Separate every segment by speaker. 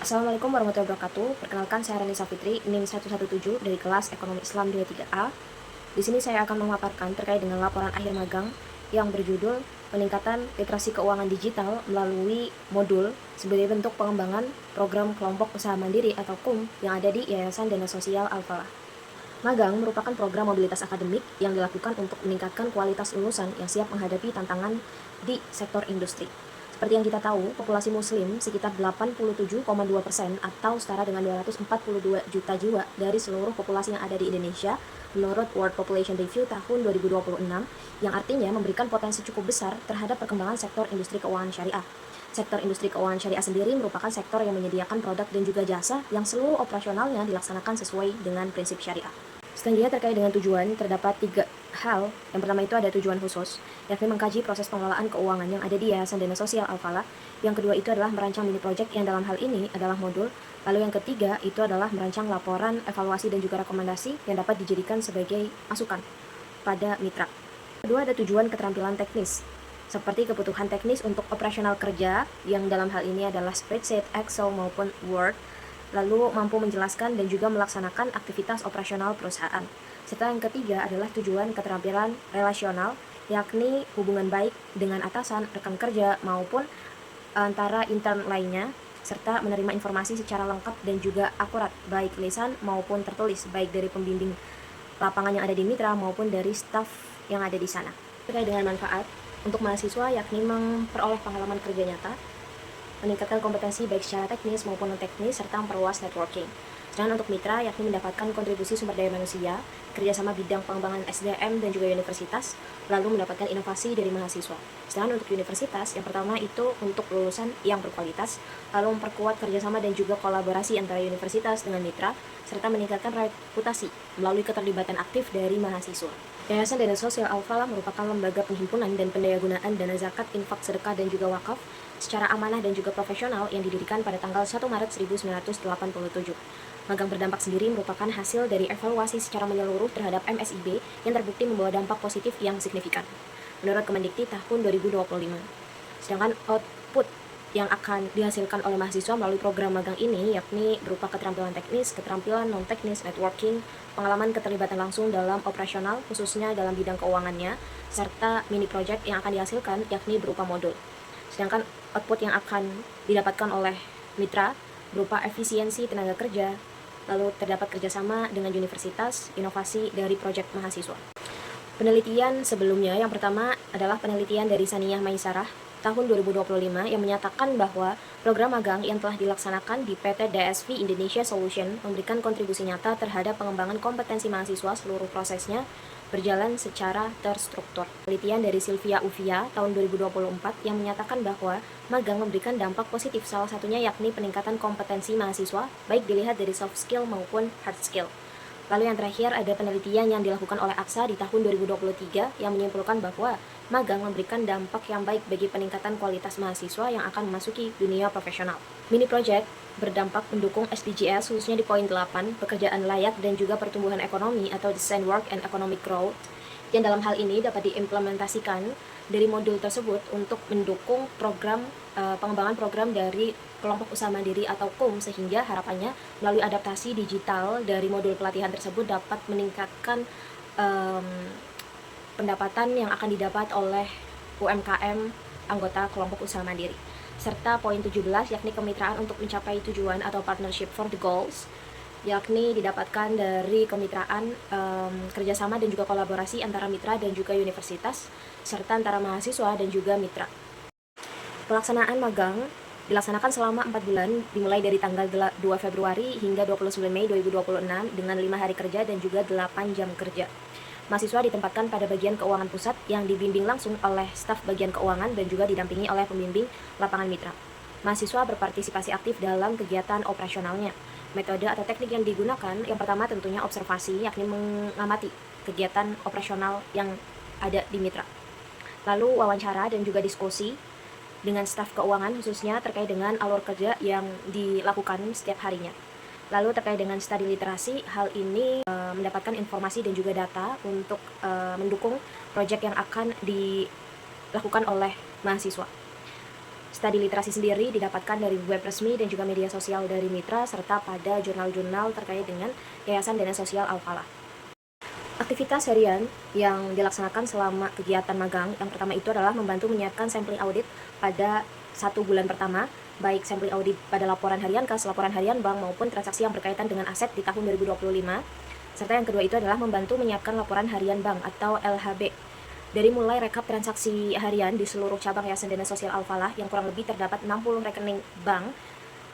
Speaker 1: Assalamualaikum warahmatullahi wabarakatuh. Perkenalkan, saya Ranisa Fitri, NIM 117 dari kelas Ekonomi Islam 23A. Di sini saya akan memaparkan terkait dengan laporan akhir magang yang berjudul Peningkatan Literasi Keuangan Digital melalui modul sebagai bentuk pengembangan program kelompok usaha mandiri atau KUM yang ada di Yayasan Dana Sosial Al-Falah. Magang merupakan program mobilitas akademik yang dilakukan untuk meningkatkan kualitas lulusan yang siap menghadapi tantangan di sektor industri. Seperti yang kita tahu, populasi muslim sekitar 87,2% atau setara dengan 242 juta jiwa dari seluruh populasi yang ada di Indonesia menurut World Population Review tahun 2026, yang artinya memberikan potensi cukup besar terhadap perkembangan sektor industri keuangan syariah. Sektor industri keuangan syariah sendiri merupakan sektor yang menyediakan produk dan juga jasa yang seluruh operasionalnya dilaksanakan sesuai dengan prinsip syariah. Selanjutnya terkait dengan tujuan, terdapat 3 hal. Yang pertama itu ada tujuan khusus, yakni mengkaji proses pengelolaan keuangan yang ada di Yayasan Dana Sosial Al-Falah. Yang kedua itu adalah merancang mini project yang dalam hal ini adalah modul. Lalu yang ketiga itu adalah merancang laporan, evaluasi dan juga rekomendasi yang dapat dijadikan sebagai masukan pada mitra. Kedua ada tujuan keterampilan teknis, seperti kebutuhan teknis untuk operasional kerja yang dalam hal ini adalah spreadsheet, Excel maupun Word, lalu mampu menjelaskan dan juga melaksanakan aktivitas operasional perusahaan. Serta yang ketiga adalah tujuan keterampilan relasional, yakni hubungan baik dengan atasan, rekan kerja, maupun antara intern lainnya, serta menerima informasi secara lengkap dan juga akurat, baik lisan maupun tertulis, baik dari pembimbing lapangan yang ada di mitra maupun dari staf yang ada di sana. Terkait dengan manfaat, untuk mahasiswa yakni memperoleh pengalaman kerja nyata, meningkatkan kompetensi baik secara teknis maupun non-teknis, serta memperluas networking. Sedangkan untuk mitra yakni mendapatkan kontribusi sumber daya manusia, kerjasama bidang pengembangan SDM dan juga universitas, lalu mendapatkan inovasi dari mahasiswa. Sedangkan untuk universitas, yang pertama itu untuk lulusan yang berkualitas, lalu memperkuat kerjasama dan juga kolaborasi antara universitas dengan mitra, serta meningkatkan reputasi melalui keterlibatan aktif dari mahasiswa. Yayasan Dana Sosial Al-Falah merupakan lembaga penghimpunan dan pendayagunaan dana zakat, infak, sedekah, dan juga wakaf secara amanah dan juga profesional yang didirikan pada tanggal 1 Maret 1987. Magang berdampak sendiri merupakan hasil dari evaluasi secara menyeluruh terhadap MSIB yang terbukti membawa dampak positif yang signifikan menurut Kemendikti tahun 2025. Sedangkan output yang akan dihasilkan oleh mahasiswa melalui program magang ini yakni berupa keterampilan teknis, keterampilan non-teknis, networking, pengalaman keterlibatan langsung dalam operasional khususnya dalam bidang keuangannya, serta mini project yang akan dihasilkan yakni berupa modul. Sedangkan output yang akan didapatkan oleh mitra berupa efisiensi tenaga kerja, lalu terdapat kerjasama dengan universitas, inovasi dari proyek mahasiswa. Penelitian sebelumnya, yang pertama adalah penelitian dari Saniyah Maisarah tahun 2025 yang menyatakan bahwa program magang yang telah dilaksanakan di PT DSV Indonesia Solution memberikan kontribusi nyata terhadap pengembangan kompetensi mahasiswa seluruh prosesnya berjalan secara terstruktur. Penelitian dari Sylvia Uvia tahun 2024 yang menyatakan bahwa magang memberikan dampak positif, salah satunya yakni peningkatan kompetensi mahasiswa, baik dilihat dari soft skill maupun hard skill. Lalu yang terakhir ada penelitian yang dilakukan oleh AXA di tahun 2023 yang menyimpulkan bahwa magang memberikan dampak yang baik bagi peningkatan kualitas mahasiswa yang akan memasuki dunia profesional. Mini project berdampak mendukung SDGs khususnya di poin 8, pekerjaan layak dan juga pertumbuhan ekonomi atau design work and economic growth, yang dalam hal ini dapat diimplementasikan dari modul tersebut untuk mendukung program pengembangan program dari kelompok usaha mandiri atau KUM, sehingga harapannya melalui adaptasi digital dari modul pelatihan tersebut dapat meningkatkan pendapatan yang akan didapat oleh UMKM anggota kelompok usaha mandiri. Serta poin 17 yakni kemitraan untuk mencapai tujuan atau partnership for the goals, yakni didapatkan dari kemitraan kerjasama dan juga kolaborasi antara mitra dan juga universitas, serta antara mahasiswa dan juga mitra. Pelaksanaan magang dilaksanakan selama 4 bulan, dimulai dari tanggal 2 Februari hingga 29 Mei 2026 dengan 5 hari kerja dan juga 8 jam kerja. Mahasiswa ditempatkan pada bagian keuangan pusat yang dibimbing langsung oleh staf bagian keuangan dan juga didampingi oleh pembimbing lapangan mitra. Mahasiswa berpartisipasi aktif dalam kegiatan operasionalnya. Metode atau teknik yang digunakan, yang pertama tentunya observasi, yakni mengamati kegiatan operasional yang ada di mitra. Lalu wawancara dan juga diskusi dengan staf keuangan khususnya terkait dengan alur kerja yang dilakukan setiap harinya. Lalu terkait dengan studi literasi, hal ini mendapatkan informasi dan juga data untuk mendukung proyek yang akan dilakukan oleh mahasiswa. Studi literasi sendiri didapatkan dari web resmi dan juga media sosial dari Mitra, serta pada jurnal-jurnal terkait dengan Yayasan Dana Sosial Al-Falah. Aktivitas harian yang dilaksanakan selama kegiatan magang, yang pertama itu adalah membantu menyiapkan sampling audit pada 1 bulan pertama, baik sampling audit pada laporan harian kas, laporan harian bank, maupun transaksi yang berkaitan dengan aset di tahun 2025. Serta yang kedua itu adalah membantu menyiapkan laporan harian bank atau LHB. Dari mulai rekap transaksi harian di seluruh cabang Yayasan Dana Sosial Al-Falah yang kurang lebih terdapat 60 rekening bank,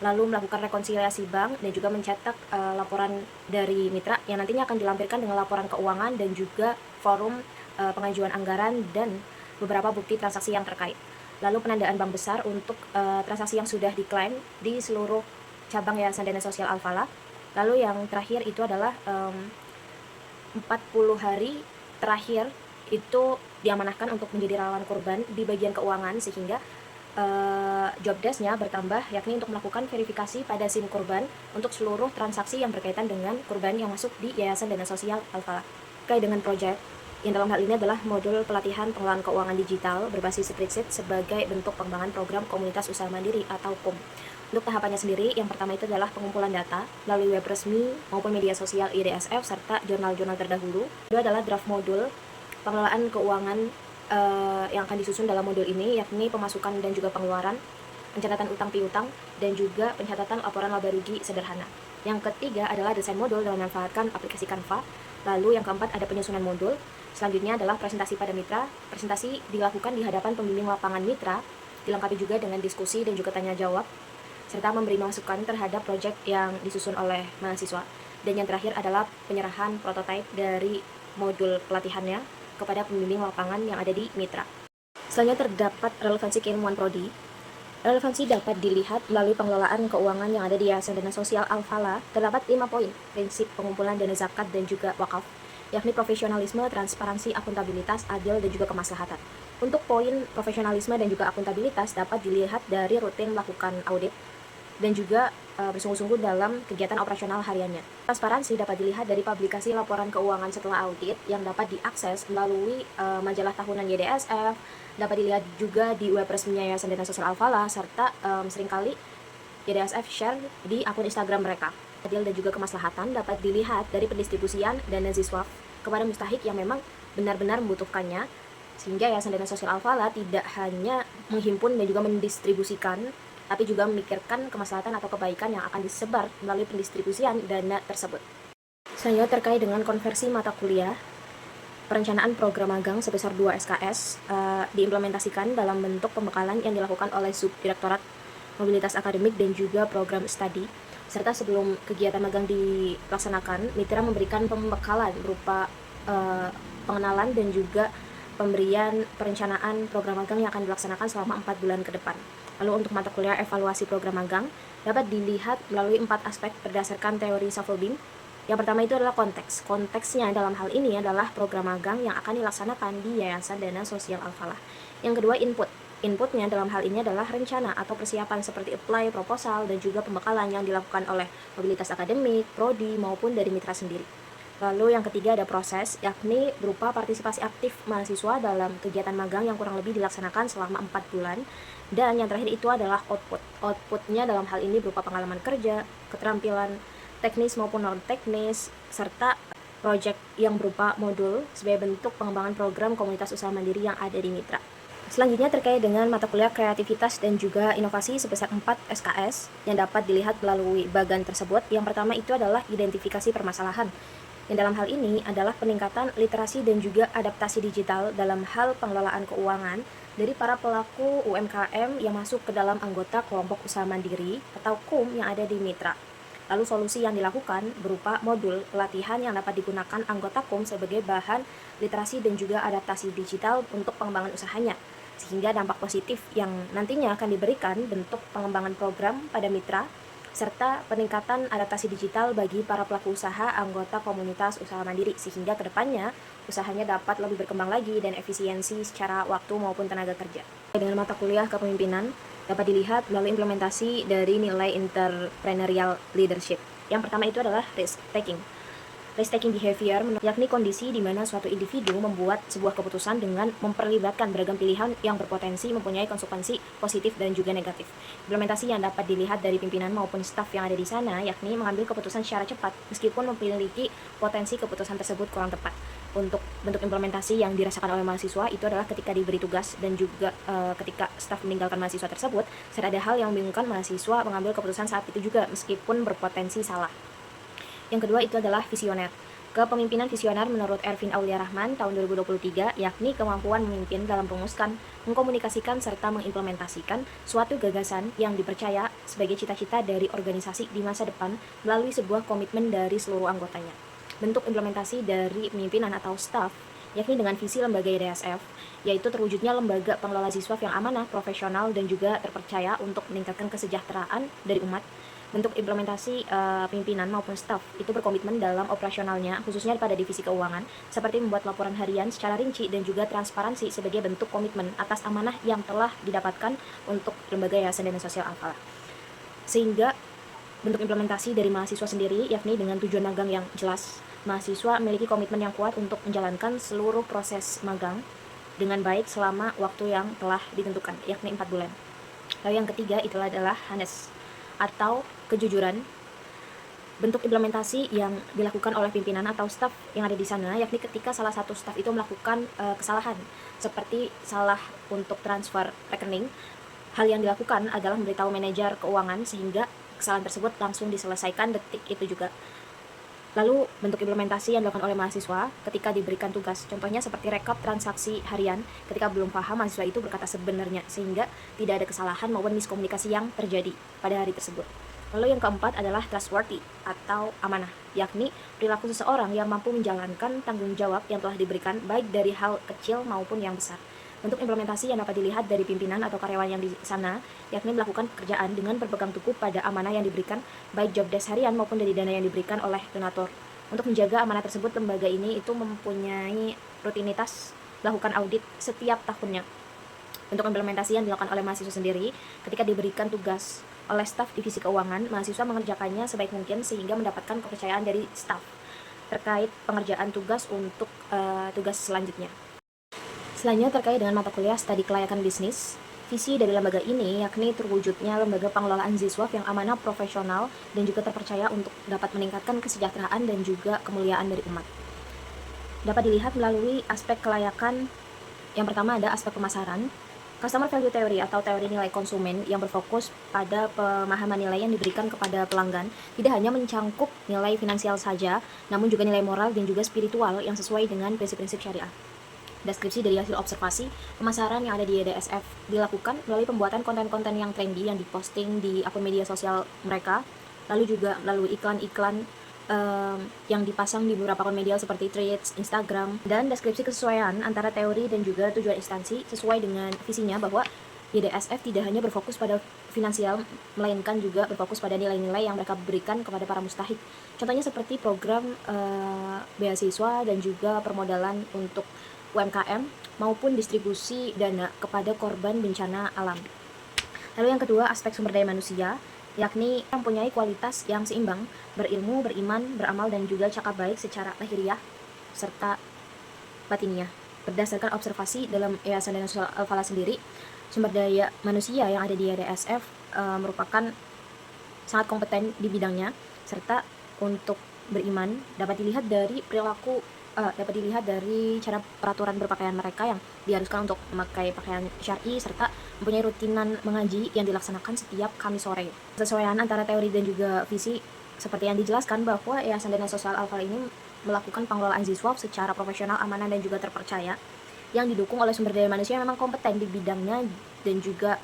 Speaker 1: lalu melakukan rekonsiliasi bank dan juga mencetak laporan dari mitra yang nantinya akan dilampirkan dengan laporan keuangan dan juga forum pengajuan anggaran dan beberapa bukti transaksi yang terkait. Lalu penandaan bank besar untuk transaksi yang sudah diklaim di seluruh cabang Yayasan Dana Sosial Al-Falah. Lalu yang terakhir itu adalah 40 hari terakhir itu diamanahkan untuk menjadi relawan kurban di bagian keuangan, sehingga job desk-nya bertambah, yakni untuk melakukan verifikasi pada SIM kurban untuk seluruh transaksi yang berkaitan dengan kurban yang masuk di Yayasan Dana Sosial Al-Falah. Terkait dengan proyek yang dalam hal ini adalah modul pelatihan pengelolaan keuangan digital berbasis spreadsheet sebagai bentuk pengembangan program komunitas usaha mandiri atau KUM. Untuk tahapannya sendiri, yang pertama itu adalah pengumpulan data melalui web resmi maupun media sosial IDSF serta jurnal-jurnal terdahulu. Kedua adalah draft modul pengelolaan keuangan yang akan disusun dalam modul ini, yakni pemasukan dan juga pengeluaran, pencatatan utang piutang, dan juga pencatatan laporan laba rugi sederhana. Yang ketiga adalah desain modul dengan memanfaatkan aplikasi Canva. Lalu yang keempat ada penyusunan modul. Selanjutnya adalah presentasi pada mitra. Presentasi dilakukan di hadapan pembimbing lapangan mitra, dilengkapi juga dengan diskusi dan juga tanya jawab, serta memberi masukan terhadap proyek yang disusun oleh mahasiswa. Dan yang terakhir adalah penyerahan prototipe dari modul pelatihannya kepada pembimbing lapangan yang ada di mitra. Selanjutnya terdapat relevansi keilmuan prodi. Relevansi dapat dilihat melalui pengelolaan keuangan yang ada di Yayasan Dana Sosial Al-Falah. Terdapat 5 poin prinsip pengumpulan dana zakat dan juga wakaf, yakni profesionalisme, transparansi, akuntabilitas, adil, dan juga kemaslahatan. Untuk poin profesionalisme dan juga akuntabilitas dapat dilihat dari rutin melakukan audit dan juga bersungguh-sungguh dalam kegiatan operasional hariannya. Transparansi dapat dilihat dari publikasi laporan keuangan setelah audit yang dapat diakses melalui majalah tahunan YDSF, dapat dilihat juga di web resminya Yayasan Dana Sosial Al-Falah, serta seringkali YDSF share di akun Instagram mereka. Adil dan juga kemaslahatan dapat dilihat dari pendistribusian dana ziswaf kepada mustahik yang memang benar-benar membutuhkannya, sehingga Yayasan Dana Sosial Al-Falah tidak hanya menghimpun dan juga mendistribusikan, tapi juga memikirkan kemaslahatan atau kebaikan yang akan disebar melalui pendistribusian dana tersebut. Selanjutnya terkait dengan konversi mata kuliah, perencanaan program magang sebesar 2 SKS diimplementasikan dalam bentuk pembekalan yang dilakukan oleh Subdirektorat Mobilitas Akademik dan juga Program Studi. Serta sebelum kegiatan magang dilaksanakan, mitra memberikan pembekalan berupa pengenalan dan juga pemberian perencanaan program magang yang akan dilaksanakan selama 4 bulan ke depan. Lalu untuk mata kuliah evaluasi program magang dapat dilihat melalui 4 aspek berdasarkan teori Shuffle-Beam. Yang pertama itu adalah konteks. Konteksnya dalam hal ini adalah program magang yang akan dilaksanakan di Yayasan Dana Sosial Al-Falah. Yang kedua input. Inputnya dalam hal ini adalah rencana atau persiapan seperti apply, proposal, dan juga pembekalan yang dilakukan oleh mobilitas akademik, prodi, maupun dari mitra sendiri. Lalu yang ketiga ada proses, yakni berupa partisipasi aktif mahasiswa dalam kegiatan magang yang kurang lebih dilaksanakan selama 4 bulan. Dan yang terakhir itu adalah output. Outputnya dalam hal ini berupa pengalaman kerja, keterampilan teknis maupun non-teknis, serta proyek yang berupa modul sebagai bentuk pengembangan program komunitas usaha mandiri yang ada di mitra. Selanjutnya terkait dengan mata kuliah kreativitas dan juga inovasi sebesar 4 SKS yang dapat dilihat melalui bagan tersebut. Yang pertama itu adalah identifikasi permasalahan. Yang dalam hal ini adalah peningkatan literasi dan juga adaptasi digital dalam hal pengelolaan keuangan dari para pelaku UMKM yang masuk ke dalam anggota kelompok usaha mandiri atau KUM yang ada di mitra. Lalu solusi yang dilakukan berupa modul pelatihan yang dapat digunakan anggota KUM sebagai bahan literasi dan juga adaptasi digital untuk pengembangan usahanya, sehingga dampak positif yang nantinya akan diberikan bentuk pengembangan program pada mitra serta peningkatan adaptasi digital bagi para pelaku usaha anggota komunitas usaha mandiri, sehingga kedepannya usahanya dapat lebih berkembang lagi dan efisiensi secara waktu maupun tenaga kerja. Dengan mata kuliah kepemimpinan dapat dilihat melalui implementasi dari nilai entrepreneurial leadership. Yang pertama itu adalah risk taking. Risk-taking behavior, yakni kondisi di mana suatu individu membuat sebuah keputusan dengan memperlibatkan beragam pilihan yang berpotensi mempunyai konsekuensi positif dan juga negatif. Implementasi yang dapat dilihat dari pimpinan maupun staf yang ada di sana, yakni mengambil keputusan secara cepat, meskipun memiliki potensi keputusan tersebut kurang tepat. Untuk bentuk implementasi yang dirasakan oleh mahasiswa itu adalah ketika diberi tugas dan juga ketika staf meninggalkan mahasiswa tersebut, serta ada hal yang membingungkan mahasiswa mengambil keputusan saat itu juga, meskipun berpotensi salah. Yang kedua itu adalah visioner. Kepemimpinan visioner menurut Ervin Aulia Rahman tahun 2023, yakni kemampuan memimpin dalam merumuskan, mengkomunikasikan, serta mengimplementasikan suatu gagasan yang dipercaya sebagai cita-cita dari organisasi di masa depan melalui sebuah komitmen dari seluruh anggotanya. Bentuk implementasi dari pemimpinan atau staff, yakni dengan visi lembaga IDSF, yaitu terwujudnya lembaga pengelola siswa yang amanah, profesional, dan juga terpercaya untuk meningkatkan kesejahteraan dari umat. Bentuk implementasi pimpinan maupun staf itu berkomitmen dalam operasionalnya, khususnya pada divisi keuangan, seperti membuat laporan harian secara rinci dan juga transparansi sebagai bentuk komitmen atas amanah yang telah didapatkan untuk lembaga Yayasan Dana Sosial Al-Falah. Sehingga bentuk implementasi dari mahasiswa sendiri, yakni dengan tujuan magang yang jelas, mahasiswa memiliki komitmen yang kuat untuk menjalankan seluruh proses magang dengan baik selama waktu yang telah ditentukan, yakni 4 bulan. Lalu yang ketiga itu adalah HANES atau kejujuran. Bentuk implementasi yang dilakukan oleh pimpinan atau staf yang ada di sana, yakni ketika salah satu staf itu melakukan kesalahan, seperti salah untuk transfer rekening, hal yang dilakukan adalah memberitahu manajer keuangan sehingga kesalahan tersebut langsung diselesaikan detik itu juga. Lalu bentuk implementasi yang dilakukan oleh mahasiswa ketika diberikan tugas, contohnya seperti rekap transaksi harian. Ketika belum paham, mahasiswa itu berkata sebenarnya, sehingga tidak ada kesalahan maupun miskomunikasi yang terjadi pada hari tersebut. Lalu yang keempat adalah trustworthy atau amanah, yakni perilaku seseorang yang mampu menjalankan tanggung jawab yang telah diberikan baik dari hal kecil maupun yang besar. Bentuk implementasi yang dapat dilihat dari pimpinan atau karyawan yang di sana, yakni melakukan pekerjaan dengan berpegang teguh pada amanah yang diberikan, baik job desk harian maupun dari dana yang diberikan oleh donatur. Untuk menjaga amanah tersebut, lembaga ini itu mempunyai rutinitas melakukan audit setiap tahunnya. Bentuk implementasi yang dilakukan oleh mahasiswa sendiri, ketika diberikan tugas oleh staf divisi keuangan, mahasiswa mengerjakannya sebaik mungkin sehingga mendapatkan kepercayaan dari staf terkait pengerjaan tugas untuk tugas selanjutnya. Selanjutnya terkait dengan mata kuliah studi kelayakan bisnis, visi dari lembaga ini yakni terwujudnya lembaga pengelolaan siswa yang amanah, profesional, dan juga terpercaya untuk dapat meningkatkan kesejahteraan dan juga kemuliaan dari umat. Dapat dilihat melalui aspek kelayakan. Yang pertama ada aspek pemasaran. Customer value theory atau teori nilai konsumen yang berfokus pada pemahaman nilai yang diberikan kepada pelanggan tidak hanya mencangkup nilai finansial saja, namun juga nilai moral dan juga spiritual yang sesuai dengan prinsip-prinsip syariah. Deskripsi dari hasil observasi pemasaran yang ada di EDSF dilakukan melalui pembuatan konten-konten yang trendy yang diposting di akun media sosial mereka, lalu juga melalui iklan-iklan yang dipasang di beberapa akun media seperti Threads, Instagram, dan deskripsi kesesuaian antara teori dan juga tujuan instansi sesuai dengan visinya bahwa EDSF tidak hanya berfokus pada finansial, melainkan juga berfokus pada nilai-nilai yang mereka berikan kepada para mustahik. Contohnya seperti program beasiswa dan juga permodalan untuk UMKM maupun distribusi dana kepada korban bencana alam. Lalu yang kedua, aspek sumber daya manusia, yakni mempunyai kualitas yang seimbang, berilmu, beriman, beramal, dan juga cakap baik secara lahiriah serta batiniah. Berdasarkan observasi dalam Yayasan Dana Sosial Al-Falah sendiri, sumber daya manusia yang ada di YDSF merupakan sangat kompeten di bidangnya, serta untuk beriman dapat dilihat dari perilaku dapat dilihat dari cara peraturan berpakaian mereka yang diharuskan untuk memakai pakaian syar'i serta mempunyai rutinan mengaji yang dilaksanakan setiap Kamis sore. Kesesuaian antara teori dan juga visi seperti yang dijelaskan bahwa Yayasan Dana Sosial Al-Falah ini melakukan pengelolaan siswa secara profesional, amanah, dan juga terpercaya yang didukung oleh sumber daya manusia yang memang kompeten di bidangnya dan juga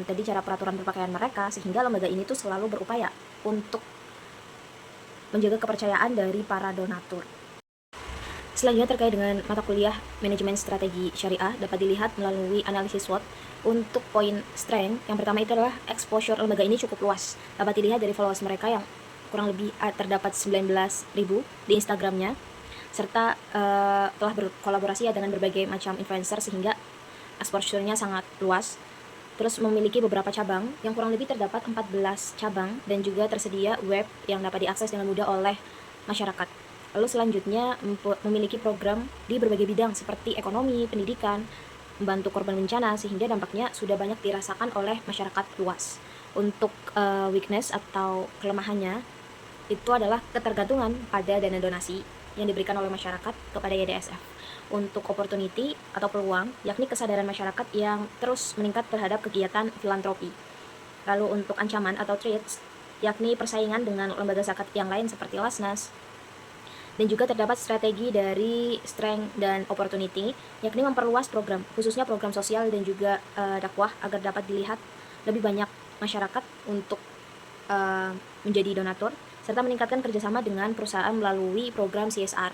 Speaker 1: tadi cara peraturan berpakaian mereka, sehingga lembaga ini tuh selalu berupaya untuk menjaga kepercayaan dari para donatur. Selanjutnya terkait dengan mata kuliah manajemen strategi syariah dapat dilihat melalui analisis SWOT. Untuk poin strength, yang pertama itu adalah exposure lembaga ini cukup luas. Dapat dilihat dari followers mereka yang kurang lebih terdapat 19.000 di Instagramnya, serta telah berkolaborasi dengan berbagai macam influencer sehingga exposure-nya sangat luas. Terus memiliki beberapa cabang yang kurang lebih terdapat 14 cabang dan juga tersedia web yang dapat diakses dengan mudah oleh masyarakat. Lalu selanjutnya memiliki program di berbagai bidang seperti ekonomi, pendidikan, membantu korban bencana, sehingga dampaknya sudah banyak dirasakan oleh masyarakat luas. Untuk weakness atau kelemahannya itu adalah ketergantungan pada dana donasi yang diberikan oleh masyarakat kepada YDSF. Untuk opportunity atau peluang, yakni kesadaran masyarakat yang terus meningkat terhadap kegiatan filantropi. Lalu untuk ancaman atau threats, yakni persaingan dengan lembaga zakat yang lain seperti Lasnas. Dan juga terdapat strategi dari strength dan opportunity, yakni memperluas program, khususnya program sosial dan juga dakwah agar dapat dilihat lebih banyak masyarakat untuk menjadi donatur, serta meningkatkan kerjasama dengan perusahaan melalui program CSR.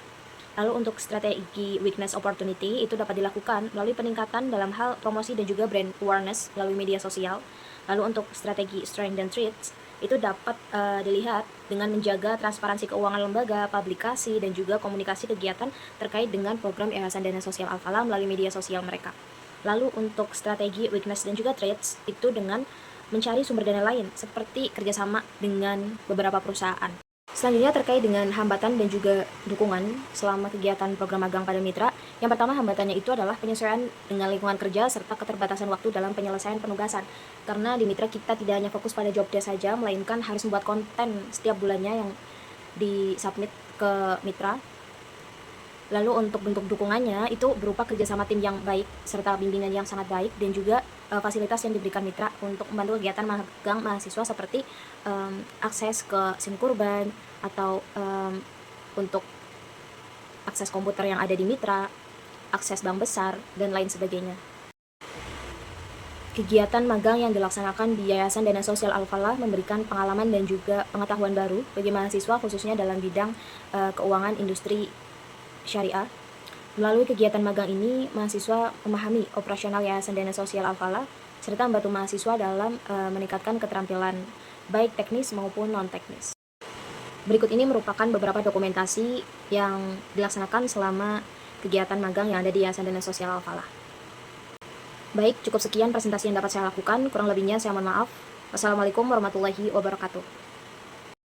Speaker 1: Lalu untuk strategi weakness opportunity itu dapat dilakukan melalui peningkatan dalam hal promosi dan juga brand awareness melalui media sosial. Lalu untuk strategi strength dan threats itu dapat dilihat dengan menjaga transparansi keuangan lembaga, publikasi, dan juga komunikasi kegiatan terkait dengan program Yayasan Dana Sosial Al-Falah melalui media sosial mereka. Lalu untuk strategi weakness dan juga threats itu dengan mencari sumber dana lain seperti kerjasama dengan beberapa perusahaan. Selanjutnya terkait dengan hambatan dan juga dukungan selama kegiatan program magang pada mitra. Yang pertama, hambatannya itu adalah penyesuaian dengan lingkungan kerja serta keterbatasan waktu dalam penyelesaian penugasan. Karena di mitra kita tidak hanya fokus pada job desk saja, melainkan harus membuat konten setiap bulannya yang disubmit ke mitra. Lalu untuk bentuk dukungannya itu berupa kerjasama tim yang baik serta bimbingan yang sangat baik, dan juga fasilitas yang diberikan mitra untuk membantu kegiatan magang mahasiswa seperti akses ke SIM kurban atau untuk akses komputer yang ada di mitra, akses bank besar, dan lain sebagainya. Kegiatan magang yang dilaksanakan di Yayasan Dana Sosial Al-Falah memberikan pengalaman dan juga pengetahuan baru bagi mahasiswa, khususnya dalam bidang keuangan industri syariah. Melalui kegiatan magang ini, mahasiswa memahami operasional Yayasan Dana Sosial Al-Falah serta membantu mahasiswa dalam meningkatkan keterampilan baik teknis maupun non-teknis. Berikut ini merupakan beberapa dokumentasi yang dilaksanakan selama kegiatan magang yang ada di Yayasan Dana Sosial Al-Falah. Baik, cukup sekian presentasi yang dapat saya lakukan. Kurang lebihnya saya mohon maaf. Wassalamualaikum warahmatullahi wabarakatuh.